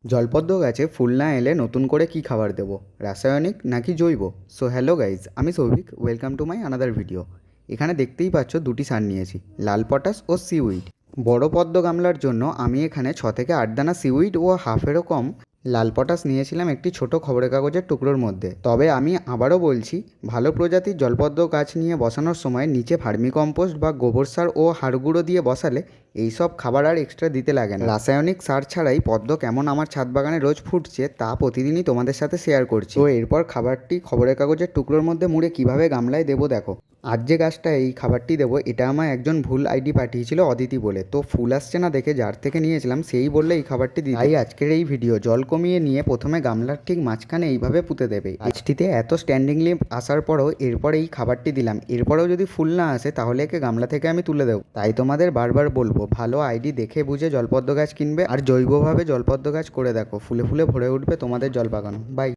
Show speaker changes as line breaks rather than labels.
জলপদ্র গাছে ফুল না এলে নতুন করে কি খাবার দেব, রাসায়নিক নাকি জৈব? সো হ্যালো গাইজ, আমি Souvik, welcome to my another video. এখানে দেখতেই পাচ্ছ দুটি সার নিয়েছি, লাল পটাশ ও সিউইড। বড় পদ্ম গামলার জন্য আমি এখানে 6 থেকে 8 দানা সিউইড ও হাফেরও কম লাল পটাশ নিয়েছিলাম একটি ছোট খবরের কাগজের টুকরোর মধ্যে। তবে আমি আবারও বলছি, ভালো প্রজাতির জলপদ্র গাছ নিয়ে বসানোর সময় নিচে ভার্মিকম্পোস্ট বা গোবর সার ও হাড় গুঁড়ো দিয়ে বসালে এইসব খাবার আর এক্সট্রা দিতে লাগে না। রাসায়নিক সার ছাড়াই পদ্ম কেমন আমার ছাদ বাগানে রোজ ফুটছে তা প্রতিদিনই তোমাদের সাথে শেয়ার করছি। তো এরপর খাবারটি খবরের কাগজের টুকরোর মধ্যে মুড়ে কিভাবে গামলায় দেবো দেখো। আজ যে গাছটা এই খাবারটি দেবো, এটা আমার একজন ভুল আইডি পাঠিয়েছিল অদিতি বলে। তো ফুল আসছে না দেখে যার থেকে নিয়েছিলাম সেই বললে এই খাবারটি দিই। তাই আজকের এই ভিডিও জল কমিয়ে নিয়ে প্রথমে গামলার ঠিক মাঝখানে এইভাবে পুঁতে দেবে। গাছটিতে এত স্ট্যান্ডিং লিফ আসার পরেও এরপর এই খাবারটি দিলাম। এরপরেও যদি ফুল না আসে তাহলে একে গামলা থেকে আমি তুলে দেবো। তাই তোমাদের বারবার বলবো, ভালো আইডি দেখে বুঝে জলপদ্র গাছ কিনবে আর জৈবভাবে জলপদ্র গাছ করে দেখো, ফুলে ফুলে ভরে উঠবে তোমাদের জল বাগানো। বাই।